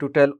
to tell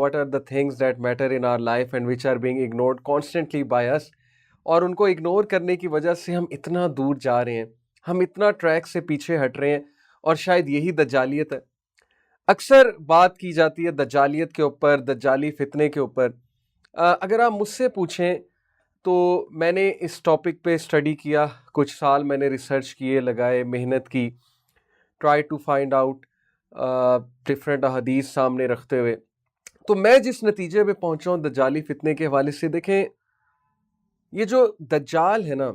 what are the things that matter in our life and which are being ignored constantly by us। اور ان کو ignore کرنے کی وجہ سے ہم اتنا دور جا رہے ہیں، ہم اتنا ٹریک سے پیچھے ہٹ رہے ہیں، اور شاید یہی دجالیت ہے۔ اکثر بات کی جاتی ہے دجالیت کے اوپر، دجالی فتنے کے اوپر۔ اگر آپ مجھ سے پوچھیں تو میں نے اس ٹاپک پہ اسٹڈی کیا، کچھ سال میں نے ریسرچ کیے، لگائے، محنت کی، try to find out different احادیث سامنے رکھتے ہوئے۔ تو میں جس نتیجے پہ پہنچا ہوں دجالی فتنے کے حوالے سے، دیکھیں یہ جو دجال ہے نا،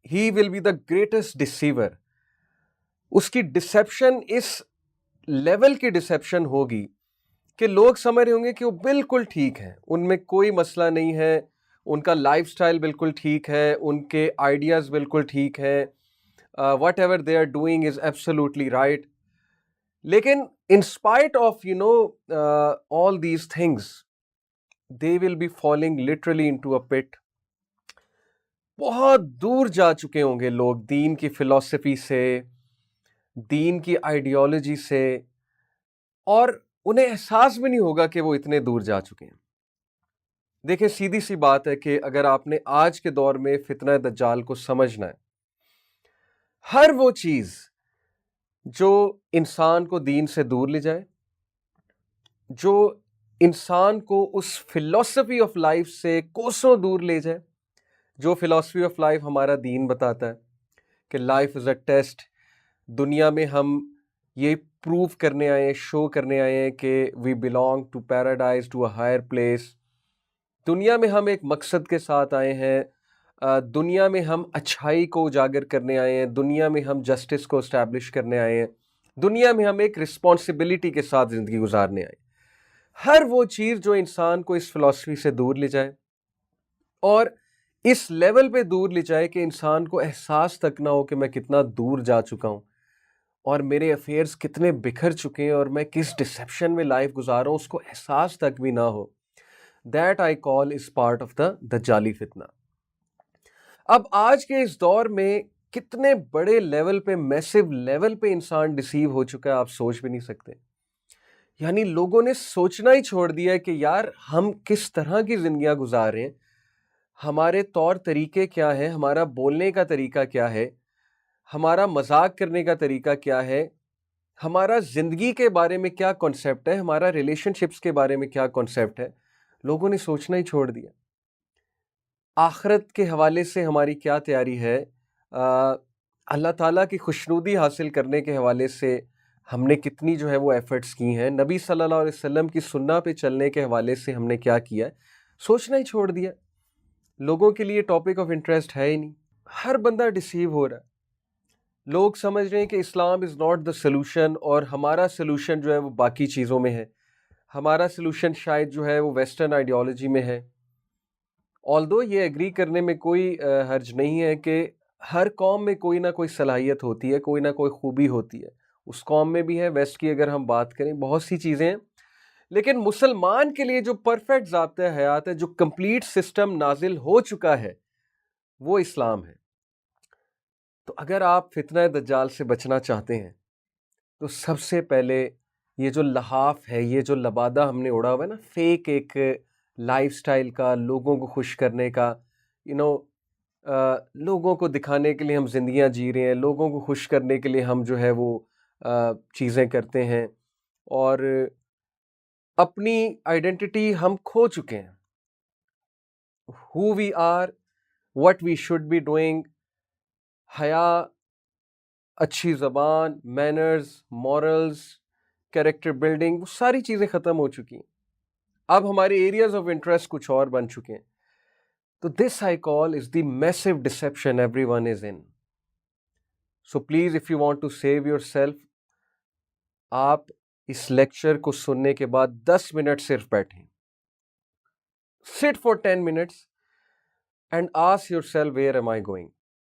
he will be the greatest deceiver. اس کی ڈسیپشن اس لیول کی ڈسیپشن ہوگی کہ لوگ سمجھ رہے ہوں گے کہ وہ بالکل ٹھیک ہیں، ان میں کوئی مسئلہ نہیں ہے، ان کا لائف سٹائل بالکل ٹھیک ہے، ان کے آئیڈیاز بالکل ٹھیک ہے، whatever they are doing is absolutely right. لیکن in spite of all these things they will be falling literally into a pit. بہت دور جا چکے ہوں گے لوگ دین کی فلسفی سے، دین کی آئیڈیالوجی سے، اور انہیں احساس بھی نہیں ہوگا کہ وہ اتنے دور جا چکے ہیں۔ دیکھیں سیدھی سی بات ہے کہ اگر آپ نے آج کے دور میں فتنہ دجال کو سمجھنا ہے، ہر وہ چیز جو انسان کو دین سے دور لے جائے، جو انسان کو اس فلسفی آف لائف سے کوسوں دور لے جائے، جو فلسفی آف لائف ہمارا دین بتاتا ہے کہ لائف از اے ٹیسٹ، دنیا میں ہم یہ پروو کرنے آئے ہیں، شو کرنے آئے ہیں کہ we belong to paradise, to a higher place. دنیا میں ہم ایک مقصد کے ساتھ آئے ہیں، دنیا میں ہم اچھائی کو اجاگر کرنے آئے ہیں، دنیا میں ہم جسٹس کو اسٹیبلش کرنے آئے ہیں، دنیا میں ہم ایک رسپانسبلٹی کے ساتھ زندگی گزارنے آئے ہیں۔ ہر وہ چیز جو انسان کو اس فلسفی سے دور لے جائے اور اس لیول پہ دور لے جائے کہ انسان کو احساس تک نہ ہو کہ میں کتنا دور جا چکا ہوں اور میرے افیئرز کتنے بکھر چکے ہیں اور میں کس ڈسیپشن میں لائف گزار رہا ہوں، اس کو احساس تک بھی نہ ہو، that I call as part of the دجالی فتنہ۔ اب آج کے اس دور میں کتنے بڑے لیول پہ، میسو لیول پہ انسان ڈسیو ہو چکا ہے، آپ سوچ بھی نہیں سکتے۔ یعنی لوگوں نے سوچنا ہی چھوڑ دیا ہے کہ یار ہم کس طرح کی زندگیاں گزار رہے ہیں، ہمارے طور طریقے کیا ہیں، ہمارا بولنے کا طریقہ کیا ہے، ہمارا مذاق کرنے کا طریقہ کیا ہے، ہمارا زندگی کے بارے میں کیا کنسیپٹ ہے، ہمارا ریلیشن شپس کے بارے میں کیا کنسیپٹ ہے۔ لوگوں نے سوچنا ہی چھوڑ دیا۔ آخرت کے حوالے سے ہماری کیا تیاری ہے، اللہ تعالیٰ کی خوشنودی حاصل کرنے کے حوالے سے ہم نے کتنی جو ہے وہ ایفرٹس کی ہیں، نبی صلی اللہ علیہ وسلم کی سنت پہ چلنے کے حوالے سے ہم نے کیا کیا ہے، سوچنا ہی چھوڑ دیا۔ لوگوں کے لیے ٹاپک آف انٹرسٹ ہے ہی نہیں، ہر بندہ ڈسیو ہو رہا ہے۔ لوگ سمجھ رہے ہیں کہ اسلام از ناٹ دا سلوشن، اور ہمارا سلوشن جو ہے وہ باقی چیزوں میں ہے، ہمارا سلوشن شاید جو ہے وہ ویسٹرن آئیڈیالوجی میں ہے۔ آلدو یہ ایگری کرنے میں کوئی حرج نہیں ہے کہ ہر قوم میں کوئی نہ کوئی صلاحیت ہوتی ہے، کوئی نہ کوئی خوبی ہوتی ہے، اس قوم میں بھی ہے۔ ویسٹ کی اگر ہم بات کریں بہت سی چیزیں ہیں، لیکن مسلمان کے لیے جو پرفیکٹ ضابطۂ حیات ہے، جو کمپلیٹ سسٹم نازل ہو چکا ہے، وہ اسلام ہے۔ تو اگر آپ فتنہ دجال سے بچنا چاہتے ہیں تو سب سے پہلے یہ جو لحاف ہے، یہ جو لبادہ ہم نے اڑا ہوا ہے نا، فیک ایک لائف سٹائل کا، لوگوں کو خوش کرنے کا، لوگوں کو دکھانے کے لیے ہم زندگیاں جی رہے ہیں، لوگوں کو خوش کرنے کے لیے ہم جو ہے وہ چیزیں کرتے ہیں، اور اپنی آئیڈینٹی ہم کھو چکے ہیں۔ who we are, what we should be doing، حیا، اچھی زبان، مینرز، مورلز، کیریکٹر بلڈنگ، وہ ساری چیزیں ختم ہو چکی ہیں۔ اب ہمارے ایریاز آف انٹرسٹ کچھ اور بن چکے ہیں۔ تو this I call as the massive deception everyone is in. So please if you want to save yourself, آپ اس لیکچر کو سننے کے بعد 10 منٹ صرف بیٹھیں، sit for 10 minutes and ask yourself where am I going۔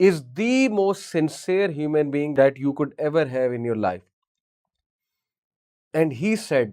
is the most sincere human being that you could ever have in your life. And he said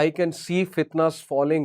I can see fitnas falling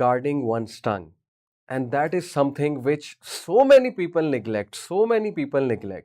guarding one's tongue, and that is something which so many people neglect.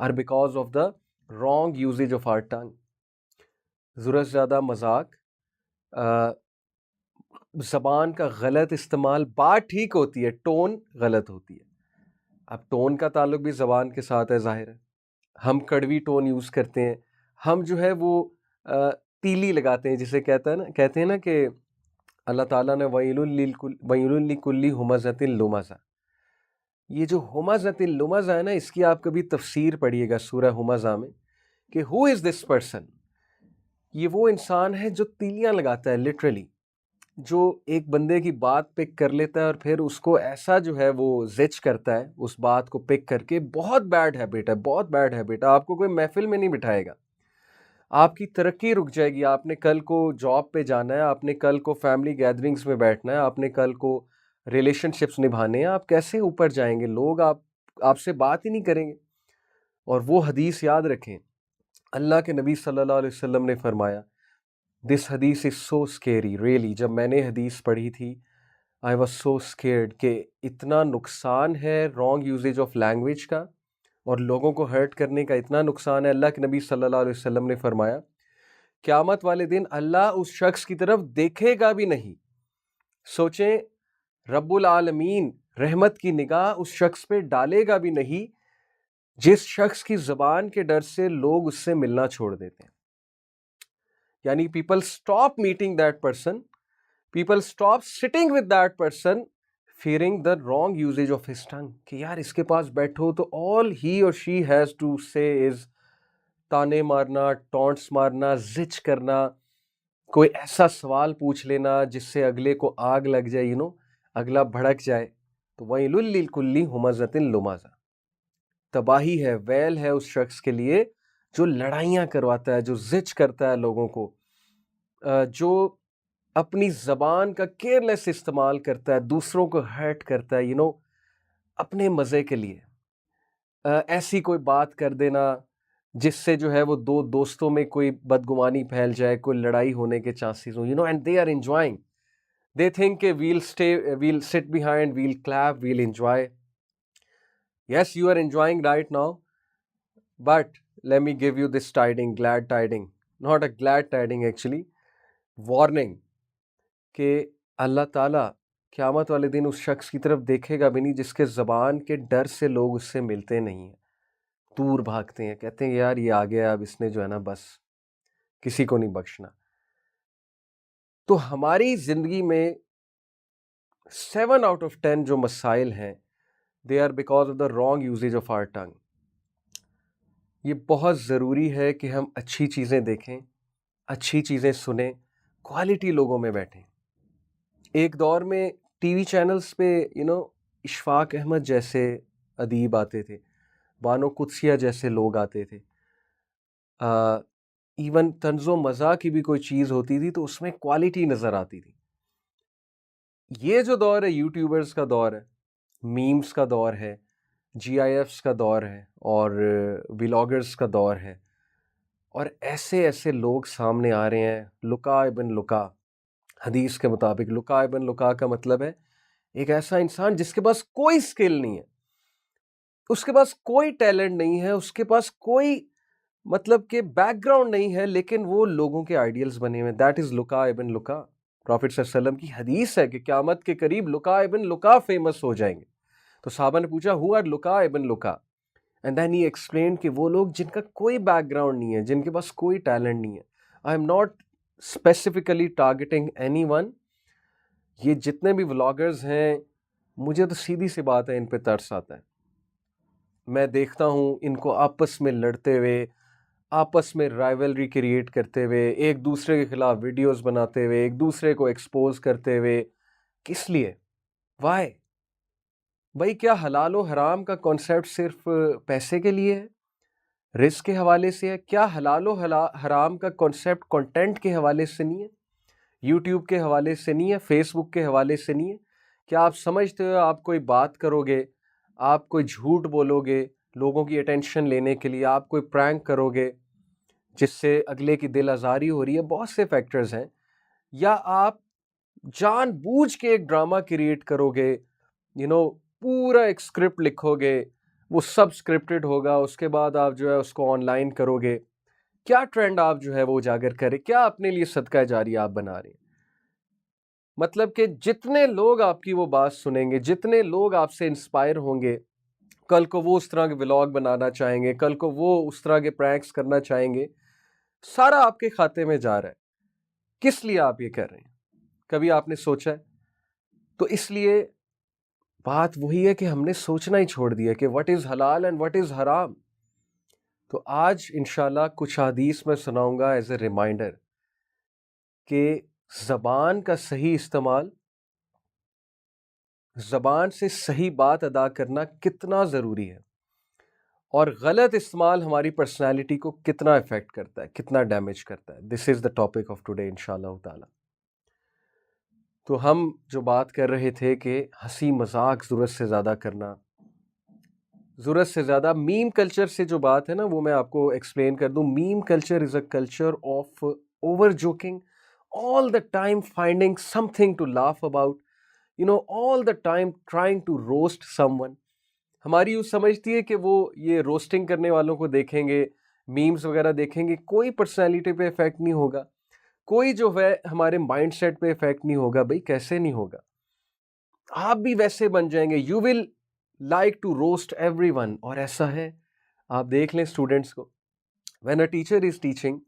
are because of the wrong usage of our tongue. ضرورت زیادہ مذاق، زبان کا غلط استعمال، بات ٹھیک ہوتی ہے، ٹون غلط ہوتی ہے. اب ٹون کا تعلق بھی زبان کے ساتھ ہے، ظاہر ہے. ہم کڑوی ٹون یوز کرتے ہیں، ہم جو ہے وہ تیلی لگاتے ہیں، جسے کہتے ہیں نا کہ اللہ تعالیٰ نے وَيْلٌ لِكُلِّ ہُمَزَةٍ لُمَزَةٍ. یہ جو ہمزۃ لمزہ ہے نا، اس کی آپ کبھی تفسیر پڑھیے گا سورہ ہمزہ میں، کہ ہو از دس پرسن. یہ وہ انسان ہے جو تیلیاں لگاتا ہے، لٹرلی، جو ایک بندے کی بات پک کر لیتا ہے اور پھر اس کو ایسا جو ہے وہ زچ کرتا ہے اس بات کو پک کر کے. بہت بیڈ ہیبٹ ہے، بہت بیڈ ہیبٹ ہے. آپ کو کوئی محفل میں نہیں بٹھائے گا، آپ کی ترقی رک جائے گی. آپ نے کل کو جاب پہ جانا ہے، آپ نے کل کو فیملی گیدرنگز میں بیٹھنا ہے، آپ نے کل کو ریلیشن شپس نبھانے ہیں. آپ کیسے اوپر جائیں گے؟ لوگ آپ سے بات ہی نہیں کریں گے. اور وہ حدیث یاد رکھیں، اللہ کے نبی صلی اللہ علیہ وسلم نے فرمایا، دس حدیث از سو اسکیری ریئلی. جب میں نے حدیث پڑھی تھی آئی واز سو اسکیئرڈ کہ اتنا نقصان ہے رانگ یوزیج آف لینگویج کا، اور لوگوں کو ہرٹ کرنے کا اتنا نقصان ہے. اللہ کے نبی صلی اللہ علیہ وسلم نے فرمایا قیامت والے دن اللہ اس شخص کی طرف دیکھے گا بھی نہیں. سوچیں، رب العالمین رحمت کی نگاہ اس شخص پہ ڈالے گا بھی نہیں جس شخص کی زبان کے ڈر سے لوگ اس سے ملنا چھوڑ دیتے ہیں. یعنی people stop meeting that person, people stop sitting with that person fearing the wrong usage of his tongue. کہ یار اس کے پاس بیٹھو تو آل ہی اور شی ہیز ٹو سے از تانے مارنا، ٹونٹس مارنا، زچ کرنا، کوئی ایسا سوال پوچھ لینا جس سے اگلے کو آگ لگ جائے، اگلا بھڑک جائے. تو وَيْلٌ لِّكُلِّ ہُمَزَةٍ لُمَزَةٍ. تباہی ہے، ویل ہے اس شخص کے لیے جو لڑائیاں کرواتا ہے، جو زچ کرتا ہے لوگوں کو، جو اپنی زبان کا کیئرلیس استعمال کرتا ہے، دوسروں کو ہرٹ کرتا ہے، اپنے مزے کے لیے. ایسی کوئی بات کر دینا جس سے جو ہے وہ دو دوستوں میں کوئی بدگمانی پھیل جائے، کوئی لڑائی ہونے کے چانسز ہوں، and they are enjoying. They think کہ we'll sit behind, we'll clap, we'll enjoy. Yes, you are enjoying right now, but let me give you this tiding, glad tiding. Not a glad tiding actually. Warning کہ اللہ تعالیٰ قیامت والے دن اس شخص کی طرف دیکھے گا بھی نہیں جس کے زبان کے ڈر سے لوگ اس سے ملتے نہیں ہیں، دور بھاگتے ہیں، کہتے ہیں یار یہ آ گیا، اب اس نے جو ہے نا بس کسی کو نہیں بخشنا. تو ہماری زندگی میں 7 out of 10 جو مسائل ہیں they are because of the wrong usage of our tongue. یہ بہت ضروری ہے کہ ہم اچھی چیزیں دیکھیں، اچھی چیزیں سنیں، کوالٹی لوگوں میں بیٹھیں. ایک دور میں ٹی وی چینلز پہ اشفاق احمد جیسے ادیب آتے تھے، بانو قدسیہ جیسے لوگ آتے تھے. ایون طنز و مزاح کی بھی کوئی چیز ہوتی تھی تو اس میں کوالٹی نظر آتی تھی. یہ جو دور ہے یوٹیوبرز کا دور ہے، میمز کا دور ہے، جی آئی ایفس کا دور ہے، اور ولاگرز کا دور ہے، اور ایسے ایسے لوگ سامنے آ رہے ہیں. لکا ابن لکا، حدیث کے مطابق لکا ابن لکا کا مطلب ہے ایک ایسا انسان جس کے پاس کوئی سکل نہیں ہے، اس کے پاس کوئی ٹیلنٹ نہیں ہے، اس کے پاس کوئی مطلب کہ بیک گراؤنڈ نہیں ہے، لیکن وہ لوگوں کے آئیڈیلز بنے ہوئے. دیٹ از لکا ابن لکا. پروفٹ صلی اللہ علیہ وسلم کی حدیث ہے کہ قیامت کے قریب لکا ابن لکا فیمس ہو جائیں گے. تو صحابہ نے پوچھا ہو آر لکا ابن لکا؟ اینڈ دین ہی ایکسپلینڈ کہ وہ لوگ جن کا کوئی بیک گراؤنڈ نہیں ہے، جن کے پاس کوئی ٹیلنٹ نہیں ہے. I am not specifically targeting any one. یہ جتنے بھی ولاگرز ہیں، مجھے تو سیدھی سی بات ہے ان پہ ترس آتا ہے. میں دیکھتا ہوں ان کو آپس میں لڑتے ہوئے، آپس میں رائیولری کریٹ کرتے ہوئے، ایک دوسرے کے خلاف ویڈیوز بناتے ہوئے، ایک دوسرے کو ایکسپوز کرتے ہوئے. کس لیے؟ وائی؟ بھائی کیا حلال و حرام کا کانسیپٹ صرف پیسے کے لیے ہے، رزق کے حوالے سے ہے؟ کیا حلال و حرام کا کانسیپٹ کنٹینٹ کے حوالے سے نہیں ہے، یوٹیوب کے حوالے سے نہیں ہے، فیس بک کے حوالے سے نہیں ہے؟ کیا آپ سمجھتے ہو آپ کوئی بات کرو گے، آپ کوئی جھوٹ بولو گے لوگوں کی اٹینشن لینے کے لیے، آپ کوئی پرینک کرو گے جس سے اگلے کی دل آزاری ہو رہی ہے، بہت سے فیکٹرز ہیں، یا آپ جان بوجھ کے ایک ڈرامہ کریٹ کرو گے، پورا ایک اسکرپٹ لکھو گے، وہ سب اسکرپٹڈ ہوگا، اس کے بعد آپ جو ہے اس کو آن لائن کرو گے، کیا ٹرینڈ آپ جو ہے وہ اجاگر کرے، کیا اپنے لیے صدقہ جاری آپ بنا رہے ہیں؟ مطلب کہ جتنے لوگ آپ کی وہ بات سنیں گے، جتنے لوگ آپ سے انسپائر ہوں گے، کل کو وہ اس طرح کے ولاگ بنانا چاہیں گے، کل کو وہ اس طرح کے پرینکس کرنا چاہیں گے، سارا آپ کے کھاتے میں جا رہا ہے. کس لیے آپ یہ کر رہے ہیں؟ کبھی آپ نے سوچا ہے؟ تو اس لیے بات وہی ہے کہ ہم نے سوچنا ہی چھوڑ دیا کہ what is حلال and what is حرام. تو آج انشاءاللہ کچھ حدیث میں سناؤں گا ایز اے ریمائنڈر کہ زبان کا صحیح استعمال، زبان سے صحیح بات ادا کرنا کتنا ضروری ہے، اور غلط استعمال ہماری پرسنالٹی کو کتنا افیکٹ کرتا ہے، کتنا ڈیمیج کرتا ہے. دس از دا ٹاپک آف ٹوڈے انشاءاللہ تعالی. تو ہم جو بات کر رہے تھے کہ ہنسی مذاق ضرورت سے زیادہ کرنا، ضرورت سے زیادہ میم کلچر سے جو بات ہے نا وہ میں آپ کو ایکسپلین کر دوں. Meme culture is a culture of over joking, all the time finding something to laugh about, all the time trying to roast someone. ہماری یوں سمجھتی ہے کہ وہ یہ روسٹنگ کرنے والوں کو دیکھیں گے، میمز وغیرہ دیکھیں گے، کوئی پرسنالٹی پہ افیکٹ نہیں ہوگا، کوئی جو ہے ہمارے مائنڈ سیٹ پہ افیکٹ نہیں ہوگا. بھائی کیسے نہیں ہوگا؟ آپ بھی ویسے بن جائیں گے. You will like to roast everyone. اور ایسا ہے، آپ دیکھ لیں اسٹوڈنٹس کو، when a teacher is teaching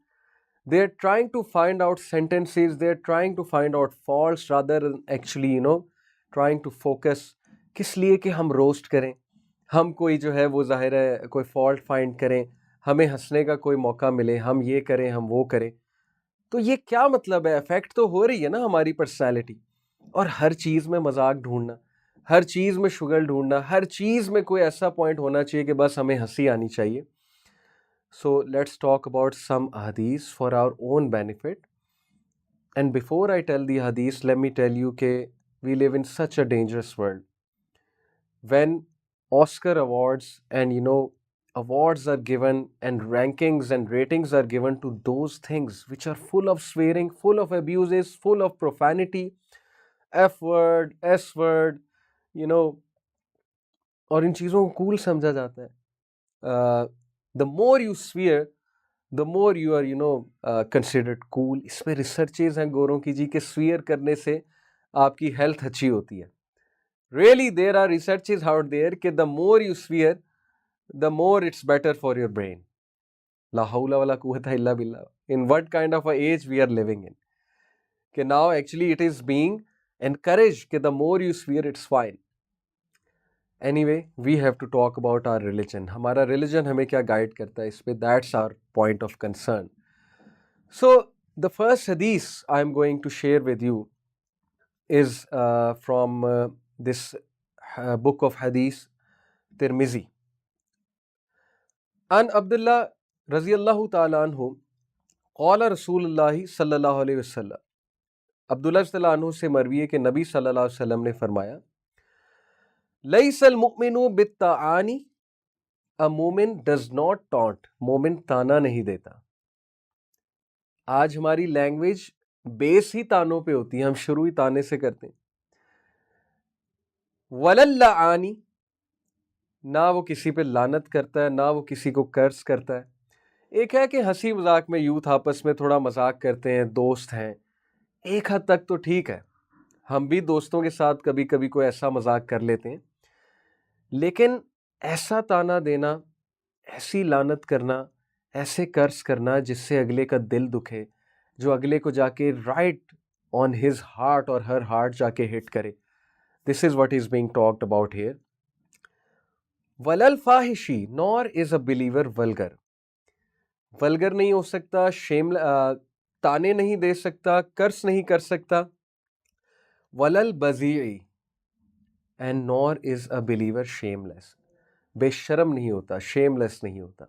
they are trying to find out sentences, they are trying to find out faults rather than actually trying to focus. کس لیے کہ ہم روسٹ کریں، ہم کوئی جو ہے وہ ظاہر ہے کوئی فالٹ فائنڈ کریں، ہمیں ہنسنے کا کوئی موقع ملے، ہم یہ کریں ہم وہ کریں. تو یہ کیا مطلب ہے؟ افیکٹ تو ہو رہی ہے نا ہماری پرسنالٹی. اور ہر چیز میں مذاق ڈھونڈنا، ہر چیز میں شگل ڈھونڈنا، ہر چیز میں کوئی ایسا پوائنٹ ہونا چاہیے کہ بس ہمیں ہنسی آنی چاہیے. So let's talk about some hadith for our own benefit. And before I tell the hadith, let me tell you that we live in such a dangerous world. When Oscar awards and awards are given and rankings and ratings are given to those things which are full of swearing, full of abuses, full of profanity, F word, S word, اور ان چیزوں کو cool سمجھا جاتا ہے. The more you swear, the more you are considered cool. اس پہ researches ہیں گوروں کی جی کہ سویئر کرنے سے آپ کی ہیلتھ اچھی ہوتی ہے. Really there are researches out there کہ the more you swear, the more it's better for your brain. لا حول ولا قوة الا باللہ. In what kind of a age we are living in, کہ now actually it is being encouraged کہ the more you swear it's fine. Anyway, we have to talk about our religion. ہمارا religion ہمیں کیا guide کرتا ہے اس پہ. That's our point of concern. So the first hadith I'm going to share with you is from this book of hadith, Tirmizi. An Abdullah رضی اللہ تعالیٰ عنہ قال رسول اللہ صلی اللہ علیہ وسلم. عبداللہ صلی اللہ عنہ سے مروی ہے کہ نبی صلی اللہ علیہ وسلم نے فرمایا لیس المؤمن بالطعان. A مومن does not taunt. مومن تانا نہیں دیتا. آج ہماری لینگویج بیس ہی تانوں پہ ہوتی ہے، ہم شروع ہی تانے سے کرتے ہیں. وَلَلَّعَانِ. نہ وہ کسی پہ لعنت کرتا ہے، نہ وہ کسی کو کرس کرتا ہے. ایک ہے کہ ہنسی مذاق میں یوتھ آپس میں تھوڑا مذاق کرتے ہیں، دوست ہیں، ایک حد تک تو ٹھیک ہے، ہم بھی دوستوں کے ساتھ کبھی کبھی کوئی ایسا مذاق کر لیتے ہیں. لیکن ایسا تانا دینا، ایسی لعنت کرنا، ایسے کرس کرنا جس سے اگلے کا دل دکھے، جو اگلے کو جا کے رائٹ آن ہز ہارٹ اور ہر ہارٹ جا کے ہٹ کرے. This is what is being talked about here. وَلَلْفَاحِشِ. nor is a believer vulgar. Vulgar نہیں ہو سکتا، تانے نہیں دے سکتا، کرس نہیں کر سکتا. وَلَلْبَذِيعِ. and nor is a believer shameless. بے شرم نہیں ہوتا، شیم لیس نہیں ہوتا.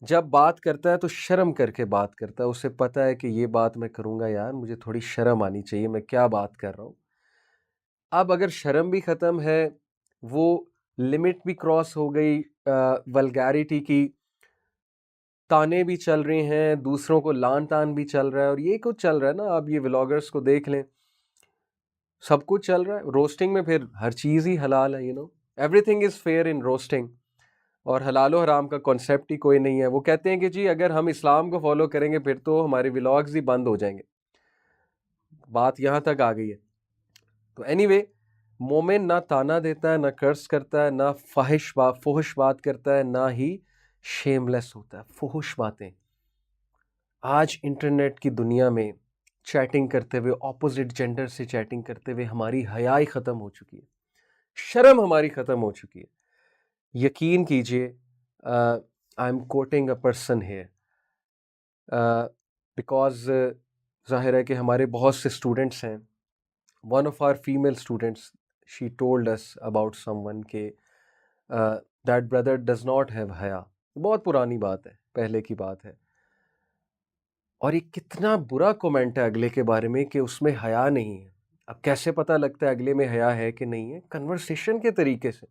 جب بات کرتا ہے تو شرم کر کے بات کرتا ہے، اسے پتہ ہے کہ یہ بات میں کروں گا یار مجھے تھوڑی شرم آنی چاہیے، میں کیا بات کر رہا ہوں. اب اگر شرم بھی ختم ہے، وہ لمٹ بھی کراس ہو گئی ولگیرٹی کی، تانے بھی چل رہے ہیں، دوسروں کو لان تان بھی چل رہا ہے، اور یہ کچھ چل رہا ہے نا. آپ یہ ولاگرز کو دیکھ لیں، سب کچھ چل رہا ہے. روسٹنگ میں پھر ہر چیز ہی حلال ہے. Everything is fair in roasting. اور حلال و حرام کا کانسیپٹ ہی کوئی نہیں ہے. وہ کہتے ہیں کہ جی اگر ہم اسلام کو فالو کریں گے پھر تو ہمارے ولاگز ہی بند ہو جائیں گے. بات یہاں تک آ گئی ہے. تو اینی وے مومن نہ تانا دیتا ہے، نہ کرس کرتا ہے، نہ فحش بات کرتا ہے، نہ ہی شیم لیس ہوتا ہے. فحش باتیں آج انٹرنیٹ کی دنیا میں چیٹنگ کرتے ہوئے، اپوزٹ جینڈر سے چیٹنگ کرتے ہوئے ہماری حیائی ختم ہو چکی ہے، شرم ہماری ختم ہو چکی ہے. یقین کیجئے، I am quoting a person here because ظاہر ہے کہ ہمارے بہت سے اسٹوڈنٹس ہیں. One of our female students she told us about someone کہ that brother does not have حیا. بہت پرانی بات ہے، پہلے کی بات ہے. اور یہ کتنا برا کومنٹ ہے اگلے کے بارے میں کہ اس میں حیا نہیں ہے. اب کیسے پتہ لگتا ہے اگلے میں حیا ہے کہ نہیں ہے؟ کنورسیشن کے طریقے سے،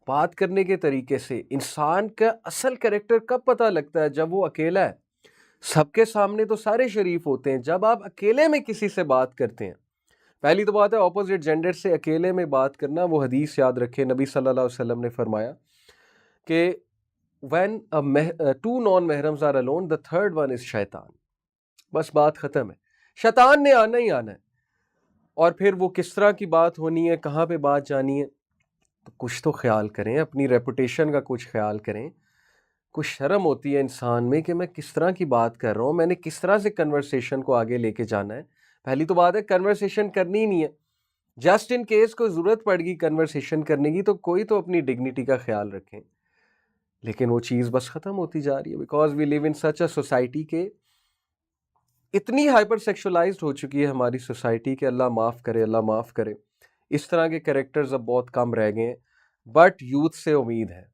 بات کرنے کے طریقے سے. انسان کا اصل کریکٹر کب پتہ لگتا ہے؟ جب وہ اکیلا ہے. سب کے سامنے تو سارے شریف ہوتے ہیں، جب آپ اکیلے میں کسی سے بات کرتے ہیں. پہلی تو بات ہے اپوزٹ جینڈر سے اکیلے میں بات کرنا. وہ حدیث یاد رکھے، نبی صلی اللہ علیہ وسلم نے فرمایا کہ when two non-محرمز are alone, the third one is شیطان. بس بات ختم ہے. شیطان نے آنا ہی آنا ہے. اور پھر وہ کس طرح کی بات ہونی ہے، کہاں پہ بات جانی ہے. تو کچھ تو خیال کریں، اپنی ریپوٹیشن کا کچھ خیال کریں. کچھ شرم ہوتی ہے انسان میں کہ میں کس طرح کی بات کر رہا ہوں، میں نے کس طرح سے کنورسیشن کو آگے لے کے جانا ہے. پہلی تو بات ہے کنورسیشن کرنی ہی نہیں ہے. جسٹ ان کیس کوئی ضرورت پڑ گئی کنورسیشن کرنے کی تو کوئی تو اپنی ڈگنیٹی کا خیال رکھیں. لیکن وہ چیز بس ختم ہوتی جا رہی ہے because we leave in such a society کے اتنی ہائپر سیکشولائزڈ ہو چکی ہے ہماری سوسائٹی کہ اللہ معاف کرے، اللہ معاف کرے. اس طرح کے کریکٹرز اب بہت کم رہ گئے ہیں. بٹ یوتھ سے امید ہے،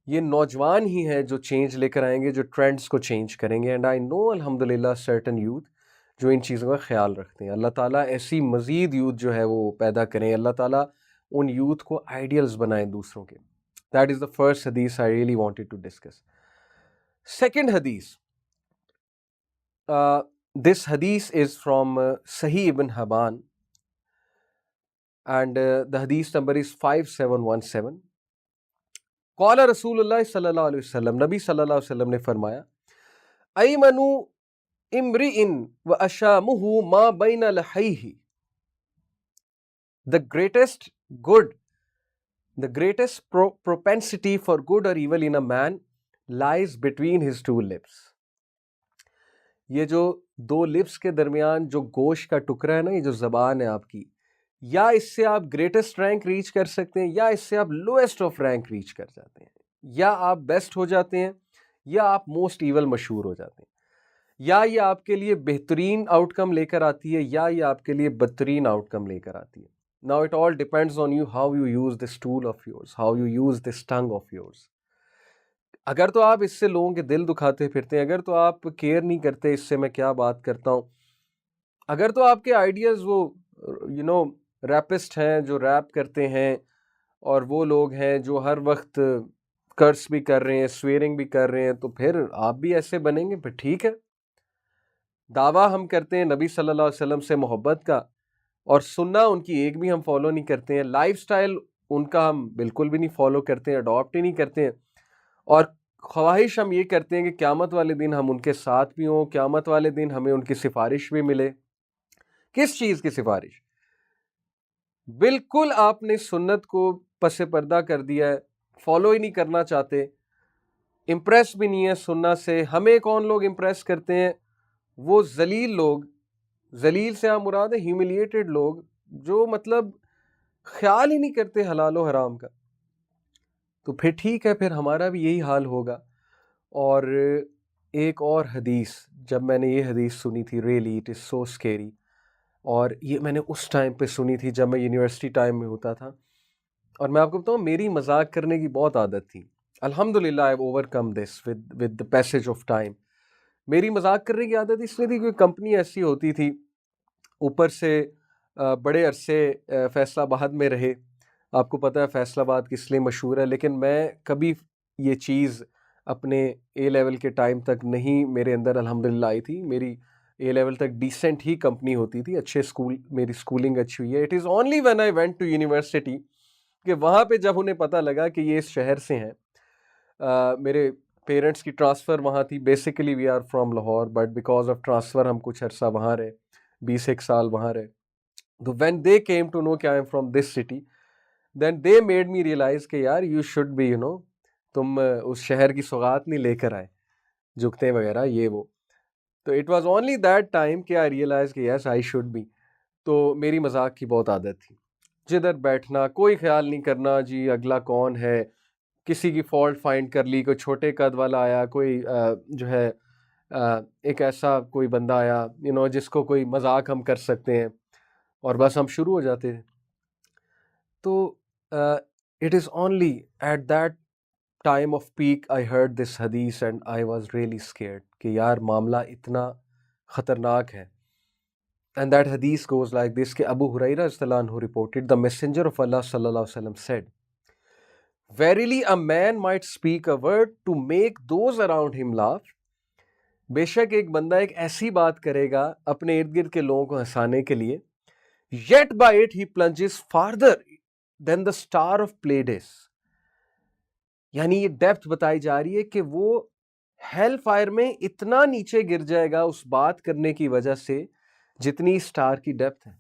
یہ نوجوان ہی ہیں جو چینج لے کر آئیں گے، جو ٹرینڈز کو چینج کریں گے. اینڈ آئی نو الحمدللہ سرٹن یوتھ جو ان چیزوں کا خیال رکھتے ہیں. اللہ تعالیٰ ایسی مزید یوتھ جو ہے وہ پیدا کریں. اللہ تعالیٰ ان یوتھ کو آئیڈیلز بنائیں دوسروں کے. That is the first hadith I really wanted to discuss. Second hadith. This hadith is from Sahih ibn Hibban and the hadith number is 5717. قال رسول اللہ صلی اللہ علیہ وسلم، نبی صلی اللہ علیہ وسلم نے فرمایا ایمن امرئ واشامہ ما بین لحیہ. The greatest good, the greatest propensity for good or evil in a man lies between his two lips. یہ جو دو لپس کے درمیان جو گوشت کا ٹکڑا ہے نا، یہ جو زبان ہے آپ کی، یا اس سے آپ گریٹسٹ رینک ریچ کر سکتے ہیں، یا اس سے آپ لوئسٹ آف رینک ریچ کر جاتے ہیں. یا آپ بیسٹ ہو جاتے ہیں، یا آپ موسٹ ایول مشہور ہو جاتے ہیں. یا یہ آپ کے لیے بہترین آؤٹ کم لے کر آتی ہے، یا یہ آپ کے لیے بدترین آؤٹ کم لے کر آتی ہے. Now it all depends on you how you use this tool of yours, how you use this tongue of yours. اگر تو آپ اس سے لوگوں کے دل دکھاتے پھرتے ہیں، اگر تو آپ کیئر نہیں کرتے اس سے میں کیا بات کرتا ہوں، اگر تو آپ کے آئیڈیاز وہ ریپسٹ ہیں جو ریپ کرتے ہیں، اور وہ لوگ ہیں جو ہر وقت کرس بھی کر رہے ہیں، سویرنگ بھی کر رہے ہیں، تو پھر آپ بھی ایسے بنیں گے. پھر ٹھیک ہے. دعویٰ ہم کرتے ہیں نبی صلی اللہ علیہ وسلم سے محبت کا، اور سننا ان کی ایک بھی ہم فالو نہیں کرتے ہیں. لائف سٹائل ان کا ہم بالکل بھی نہیں فالو کرتے ہیں، اڈاپٹ ہی نہیں کرتے ہیں. اور خواہش ہم یہ کرتے ہیں کہ قیامت والے دن ہم ان کے ساتھ بھی ہوں، قیامت والے دن ہمیں ان کی سفارش بھی ملے. کس چیز کی سفارش؟ بالکل آپ نے سنت کو پس پردہ کر دیا ہے، فالو ہی نہیں کرنا چاہتے، امپریس بھی نہیں ہے سننا سے. ہمیں کون لوگ امپریس کرتے ہیں؟ وہ ذلیل لوگ. ذلیل سے ہم مراد ہے ہیوملیٹڈ لوگ، جو مطلب خیال ہی نہیں کرتے حلال و حرام کا. تو پھر ٹھیک ہے، پھر ہمارا بھی یہی حال ہوگا. اور ایک اور حدیث، جب میں نے یہ حدیث سنی تھی، really it is so scary, اور یہ میں نے اس ٹائم پہ سنی تھی جب میں یونیورسٹی ٹائم میں ہوتا تھا. اور میں آپ کو بتاؤں میری مذاق کرنے کی بہت عادت تھی. الحمدللہ I overcome this with the passage of time. میری مذاق کرنے کی عادت اس لیے تھی کہ کمپنی ایسی ہوتی تھی، اوپر سے بڑے عرصے فیصل آباد میں رہے. آپ کو پتہ ہے فیصل آباد کس لیے مشہور ہے، لیکن میں کبھی یہ چیز اپنے اے لیول کے ٹائم تک نہیں میرے اندر الحمدللہ آئی تھی. میری اے لیول تک ڈیسنٹ ہی کمپنی ہوتی تھی، اچھے اسکول، میری اسکولنگ اچھی ہوئی ہے. It is only when I went to university کہ وہاں پہ جب انہیں پتہ لگا کہ یہ اس شہر سے ہیں میرے پیرنٹس کی ٹرانسفر وہاں تھی. Basically we are from Lahore, but because of transfer ہم کچھ عرصہ وہاں رہے, 21 سال وہاں رہے. تو when they came to know کہ I am from this city, then they made me realise کہ یار یو شوڈ بی تم اس شہر کی سوغات نہیں لے کر آئے, جھکتے وغیرہ یہ وہ. تو it was only that time کہ آئی ریئلائز کہ یس آئی شوڈ بی. تو میری مذاق کی بہت عادت تھی, جدھر بیٹھنا کوئی خیال نہیں کرنا جی اگلا کون ہے, کسی کی فالٹ فائنڈ کر لی, کوئی چھوٹے قد والا آیا, کوئی جو ہے ایک ایسا کوئی بندہ آیا جس کو کوئی مذاق ہم کر سکتے ہیں, اور بس ہم شروع ہو جاتے ہیں. تو it is only at that time of peak I heard this حدیث and I was really scared کہ یار معاملہ اتنا خطرناک ہے. اینڈ دیٹ حدیث گوز لائک دس کہ ابو ہریرہ رضی اللہ عنہ reported, the messenger of Allah صلی اللہ علیہ وسلم said, verily a man might speak a word to make those around him laugh. بے شک ایک بندہ ایک ایسی بات کرے گا اپنے ارد گرد کے لوگوں کو ہنسانے کے لیے, yet by it he plunges farther than the star of Pleiades. یعنی یہ ڈیپتھ بتائی جا رہی ہے کہ وہ ہیل فائر میں اتنا نیچے گر جائے گا اس بات کرنے کی وجہ سے جتنی سٹار کی ڈیپتھ ہے.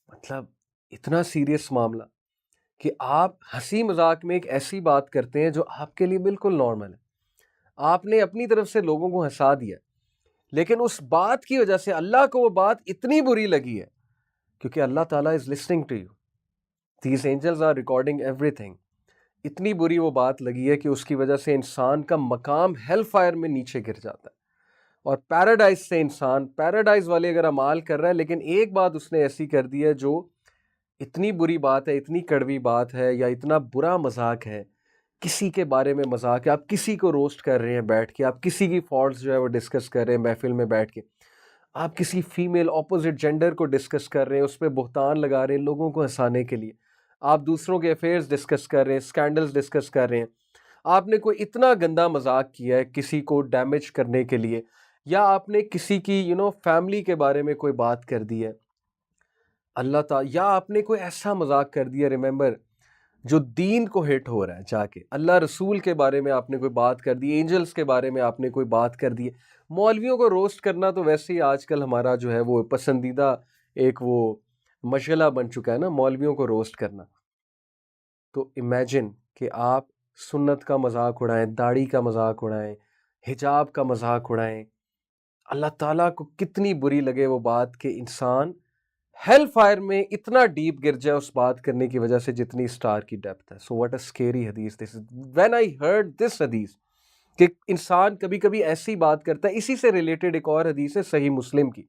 مطلب اتنا سیریس معاملہ کہ آپ ہنسی مذاق میں ایک ایسی بات کرتے ہیں جو آپ کے لیے بالکل نارمل ہے, آپ نے اپنی طرف سے لوگوں کو ہنسا دیا, لیکن اس بات کی وجہ سے اللہ کو وہ بات اتنی بری لگی ہے, کیونکہ اللہ تعالیٰ is listening to you, these angels are recording everything. اتنی بری وہ بات لگی ہے کہ اس کی وجہ سے انسان کا مقام ہیل فائر میں نیچے گر جاتا ہے, اور پیراڈائز سے انسان پیراڈائز والے اگر اعمال کر رہا ہے, لیکن ایک بات اس نے ایسی کر دی ہے جو اتنی بری بات ہے, اتنی کڑوی بات ہے, یا اتنا برا مذاق ہے, کسی کے بارے میں مذاق ہے, آپ کسی کو روسٹ کر رہے ہیں بیٹھ کے, آپ کسی کی فالٹس جو ہے وہ ڈسکس کر رہے ہیں محفل میں بیٹھ کے, آپ کسی فیمیل اپوزٹ جینڈر کو ڈسکس کر رہے ہیں, اس پہ بہتان لگا رہے ہیں لوگوں کو ہنسانے کے لیے, آپ دوسروں کے افیئرز ڈسکس کر رہے ہیں, اسکینڈلز ڈسکس کر رہے ہیں, آپ نے کوئی اتنا گندا مذاق کیا ہے کسی کو ڈیمیج کرنے کے لیے, یا آپ نے کسی کی فیملی کے بارے میں کوئی بات کر دی ہے اللہ تعالیٰ, یا آپ نے کوئی ایسا مذاق کر دیا, ریممبر جو دین کو ہٹ ہو رہا ہے, جا کے اللہ رسول کے بارے میں آپ نے کوئی بات کر دی, اینجلز کے بارے میں آپ نے کوئی بات کر دی. مولویوں کو روسٹ کرنا تو ویسے ہی آج کل ہمارا جو ہے وہ پسندیدہ ایک وہ مشغلہ بن چکا ہے نا, مولویوں کو روسٹ کرنا. تو امیجن کہ آپ سنت کا مذاق اڑائیں, داڑھی کا مذاق اڑائیں, حجاب کا مذاق اڑائیں, اللہ تعالیٰ کو کتنی بری لگے وہ بات کہ انسان ہیل فائر میں اتنا ڈیپ گر جائے اس بات کرنے کی وجہ سے جتنی سٹار کی ڈیپتھ ہے. سو واٹ اے اسکیری حدیث this is. When I heard this حدیث کہ انسان کبھی کبھی ایسی بات کرتا ہے, اسی سے ریلیٹڈ ایک اور حدیث ہے صحیح مسلم کی,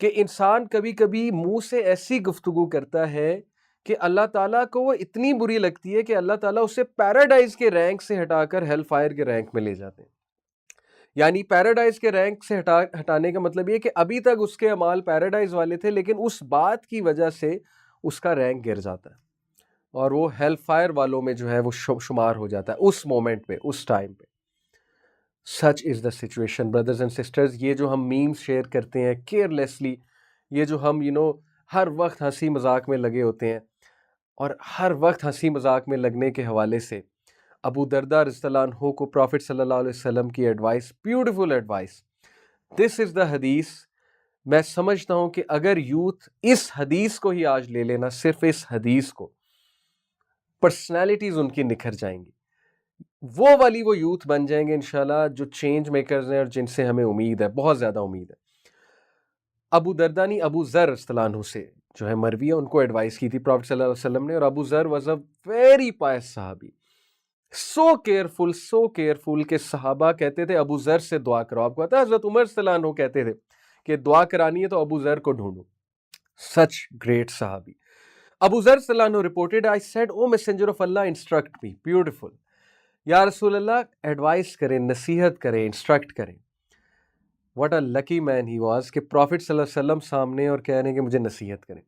کہ انسان کبھی کبھی منہ سے ایسی گفتگو کرتا ہے کہ اللہ تعالیٰ کو وہ اتنی بری لگتی ہے کہ اللہ تعالیٰ اسے پیراڈائز کے رینک سے ہٹا کر ہیل فائر کے رینک میں لے جاتے ہیں. یعنی پیراڈائز کے رینک سے ہٹانے کا مطلب یہ کہ ابھی تک اس کے اعمال پیراڈائز والے تھے, لیکن اس بات کی وجہ سے اس کا رینک گر جاتا ہے, اور وہ ہیل فائر والوں میں جو ہے وہ شمار ہو جاتا ہے اس مومنٹ پہ, اس ٹائم پہ. Such is the situation brothers and sisters. یہ جو ہم میمز شیئر کرتے ہیں کیئرلیسلی, یہ جو ہم ہر وقت ہنسی مذاق میں لگے ہوتے ہیں, اور ہر وقت ہنسی مذاق میں لگنے کے حوالے سے ابو دردہ رضی اللہ عنہ کو پروفٹ صلی اللہ علیہ وسلم کی ایڈوائس, بیوٹیفل ایڈوائس, دس از دا حدیث. میں سمجھتا ہوں کہ اگر یوتھ اس حدیث کو ہی آج لے لینا, صرف اس حدیث کو, پرسنالٹیز ان کی نکھر جائیں گی, وہ والی وہ یوتھ بن جائیں گے انشاءاللہ جو چینج میکرز ہیں اور جن سے ہمیں امید ہے, بہت زیادہ امید ہے. ابو دردہ نہیں, ابو ذر رضی اللہ عنہ سے جو ہے مروی ہے, ان کو ایڈوائس کی تھی پروفٹ صلی اللہ علیہ وسلم نے, اور ابو ذر واز اے ویری پائس صحابی, سو کیئرفل کہ صحابہ کہتے تھے ابو ذر سے دعا کرو. آپ کو پتا ہے حضرت عمر صلی اللہ عنہ کہتے تھے کہ دعا کرانی ہے تو ابو ذر کو ڈھونڈو. سچ گریٹ صحابی. ابو ذر صلی اللہ عنہ reported, I said, O messenger of Allah, instruct me. Beautiful. یا رسول اللہ ایڈوائس کریں, نصیحت کریں, انسٹرکٹ کریں. What a lucky man he was کہ پروفٹ صلی اللہ علیہ وسلم سامنے اور کہہ رہے ہیں کہ مجھے نصیحت کریں.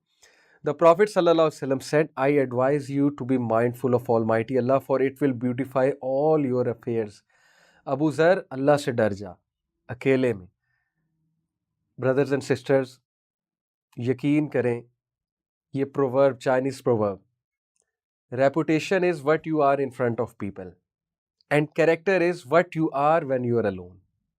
The Prophet صلی اللہ علیہ وسلم said, I advise you to be mindful of Almighty Allah, for it will beautify all your affairs. ابو ذر اللہ سے ڈر جا اکیلے میں. بردرز اینڈ سسٹرز, یقین کریں یہ proverb, Chinese proverb, Reputation is what you are in front of people and character is what you are when you are alone.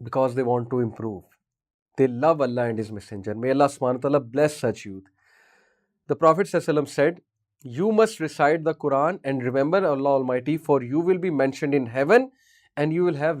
because they want to improve. They love Allah and His Messenger. May Allah subhanahu wa ta'ala bless such youth. The Prophet sallallahu alaihi wasallam said, you must recite the Quran and remember Allah Almighty, for you will be mentioned in heaven and you will have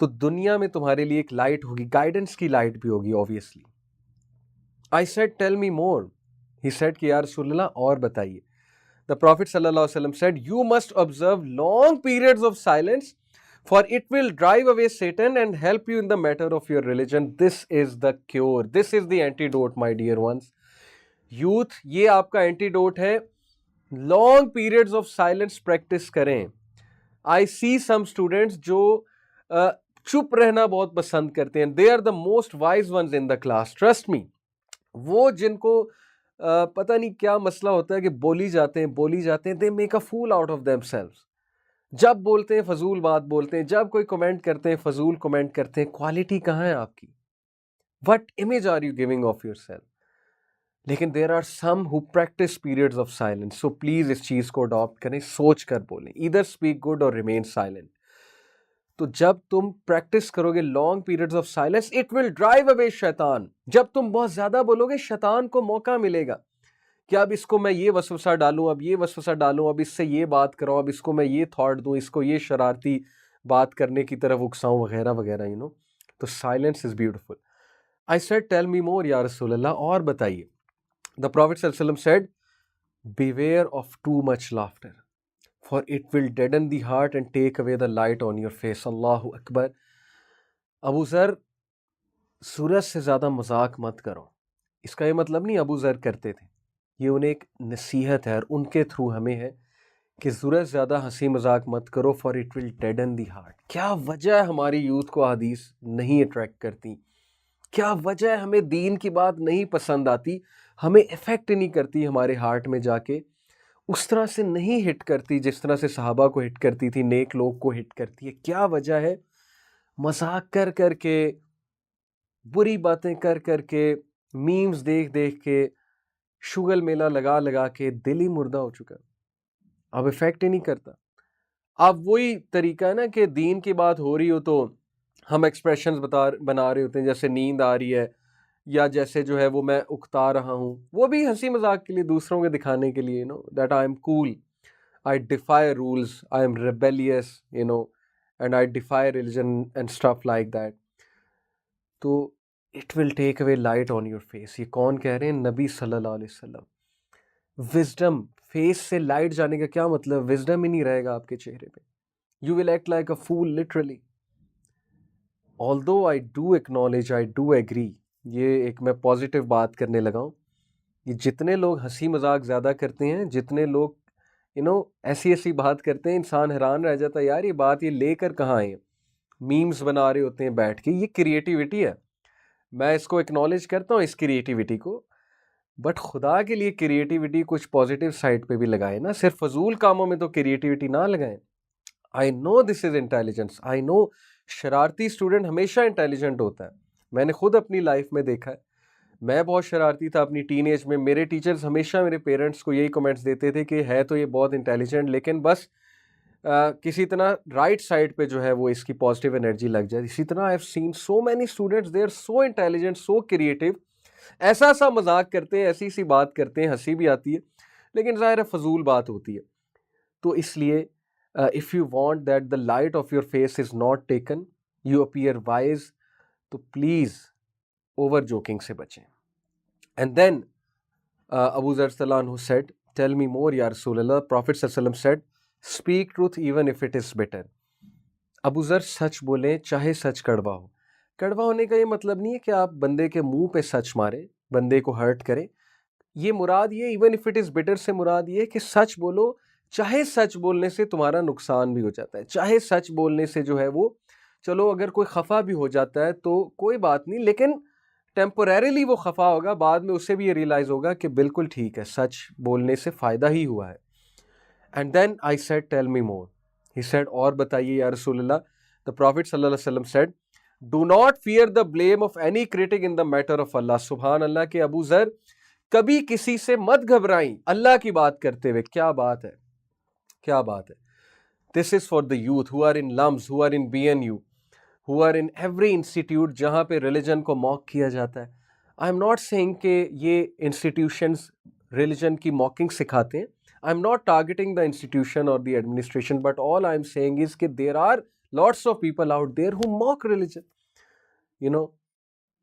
تو دنیا میں تمہارے لیے ایک light ہوگی, guidance کی light بھی ہوگی obviously. I said tell me more. He said کہ یا رسول اللہ اور بتائیے. The Prophet صلی اللہ علیہ وسلم said you must observe long periods of silence for it will drive away Satan and help you in the matter of your religion. This is the cure. This is the antidote, my dear ones. Youth, یہ آپ کا antidote ہے. Long periods of silence practice کریں. I see some students جو چپ رہنا بہت پسند کرتے ہیں. They are the most wise ones in the class. Trust me. وہ جن کو پتہ نہیں کیا مسئلہ ہوتا ہے کہ بولی جاتے ہیں they make a fool out of themselves. جب بولتے ہیں فضول بات بولتے ہیں, جب کوئی کمنٹ کرتے ہیں فضول کمنٹ کرتے ہیں. کوالٹی کہاں ہے آپ کی؟ What image are you giving of yourself? لیکن there are some who practice periods of silence. So please اس چیز کو adopt کریں, سوچ کر بولیں. Either speak good or remain silent. تو جب تم پریکٹس کرو گے long periods of silence, it will drive away شیطان. جب تم بہت زیادہ بولو گے شیطان کو موقع ملے گا کہ اب اس کو میں یہ وسوسہ ڈالوں, اب یہ وسوسہ ڈالوں, اب اس سے یہ بات کروں, اب اس کو میں یہ تھاٹ دوں, اس کو یہ شرارتی بات کرنے کی طرف اکساؤں وغیرہ وغیرہ. تو silence is beautiful. I said tell me more یا رسول اللہ, اور بتائیے. دا پروفٹ صلی اللہ علیہ وسلم said beware of too much laughter for it will deaden the heart and take away the light on your face. اللہ اکبر. ابو ذر, سورج سے زیادہ مذاق مت کرو. اس کا یہ مطلب نہیں ابو ذر کرتے تھے, یہ انہیں ایک نصیحت ہے اور ان کے تھرو ہمیں ہے کہ سورج زیادہ ہنسی مذاق مت کرو, for it will deaden the heart. کیا وجہ ہے ہماری یوتھ کو حدیث نہیں اٹریکٹ کرتی؟ کیا وجہ ہے ہمیں دین کی بات نہیں پسند آتی, ہمیں افیکٹ نہیں کرتی ہمارے ہارٹ میں جا کے, اس طرح سے نہیں ہٹ کرتی جس طرح سے صحابہ کو ہٹ کرتی تھی, نیک لوگ کو ہٹ کرتی ہے؟ کیا وجہ ہے؟ مذاق کر کر کے, بری باتیں کر کر کے, میمز دیکھ دیکھ کے, شگل میلہ لگا لگا کے دل ہی مردہ ہو چکا, اب افیکٹ ہی نہیں کرتا. اب وہی طریقہ ہے نا کہ دین کی بات ہو رہی ہو تو ہم ایکسپریشنز بنا رہے ہوتے ہیں, جیسے نیند آ رہی ہے یا جیسے جو ہے وہ میں اکتا رہا ہوں, وہ بھی ہنسی مذاق کے لیے, دوسروں کے دکھانے کے لیے, that I am cool, I defy rules, I am rebellious, and I defy religion and stuff like that. تو it will take away light on your face. یہ کون کہہ رہے ہیں؟ نبی صلی اللہ علیہ وسلم. Wisdom, فیس سے لائٹ جانے کا کیا مطلب؟ wisdom ہی نہیں رہے گا آپ کے چہرے پہ. You will act like a fool literally. Although I do acknowledge, I do agree, یہ ایک میں پازیٹیو بات کرنے لگا ہوں, یہ جتنے لوگ ہنسی مذاق زیادہ کرتے ہیں, جتنے لوگ ایسی ایسی بات کرتے ہیں, انسان حیران رہ جاتا ہے یار یہ بات یہ لے کر کہاں آئے ہیں. میمز بنا رہے ہوتے ہیں بیٹھ کے, یہ کریٹیوٹی ہے. میں اس کو اکنالج کرتا ہوں اس کریٹیوٹی کو, بٹ خدا کے لیے کریٹیوٹی کچھ پازیٹیو سائڈ پہ بھی لگائیں نا, صرف فضول کاموں میں تو کریٹیوٹی نہ لگائیں. I know this is intelligence, I know شرارتی اسٹوڈنٹ ہمیشہ انٹیلیجنٹ ہوتا ہے. میں نے خود اپنی لائف میں دیکھا ہے, میں بہت شرارتی تھا اپنی ٹین ایج میں. میرے ٹیچرز ہمیشہ میرے پیرنٹس کو یہی کمنٹس دیتے تھے کہ ہے تو یہ بہت انٹیلیجنٹ, لیکن بس کسی طرح رائٹ سائڈ پہ جو ہے وہ اس کی پازیٹیو انرجی لگ جائے. اسی طرح I have seen so many students, they are so intelligent, so creative, ایسا سا مذاق کرتے ہیں, ایسی سی بات کرتے ہیں, ہنسی بھی آتی ہے, لیکن ظاہر ہے فضول بات ہوتی ہے. تو اس لیے if you want that the light of your face is not taken, you appear wise, تو پلیز اوور جوکنگ سے بچیں. اینڈ دین ابو ذر صلی اللہ عنہ said tell me more یا رسول اللہ. پروفٹ صلی اللہ علیہ وسلم said speak truth even if it is bitter. ابو ذر سچ بولیں چاہے سچ کڑوا ہو. کڑوا ہونے کا یہ مطلب نہیں ہے کہ آپ بندے کے منہ پہ سچ ماریں, بندے کو ہرٹ کریں. یہ مراد یہ even if it is bitter سے مراد یہ ہے کہ سچ بولو, چاہے سچ بولنے سے تمہارا نقصان بھی ہو جاتا ہے, چاہے سچ بولنے سے جو ہے وہ چلو اگر کوئی خفا بھی ہو جاتا ہے تو کوئی بات نہیں, لیکن ٹیمپوریریلی وہ خفا ہوگا, بعد میں اسے بھی یہ ریئلائز ہوگا کہ بالکل ٹھیک ہے, سچ بولنے سے فائدہ ہی ہوا ہے. And then I said tell me more. He said اور بتائیے یا رسول اللہ. دا پروفٹ صلی اللہ علیہ وسلم said do not fear the blame of any critic in the matter of Allah. سبحان اللہ, کہ ابو ذر کبھی کسی سے مت گھبرائیں اللہ کی بات کرتے ہوئے. کیا بات ہے, کیا بات ہے. This is for the youth who are in LUMS, who are in BNU, who are in every institute جہاں پہ religion کو mock کیا جاتا ہے. I am not saying کہ یہ institutions religion کی mocking سکھاتے ہیں. I am not targeting the institution or the administration, but all I am saying is کہ there are lots of people out there who mock religion, you know,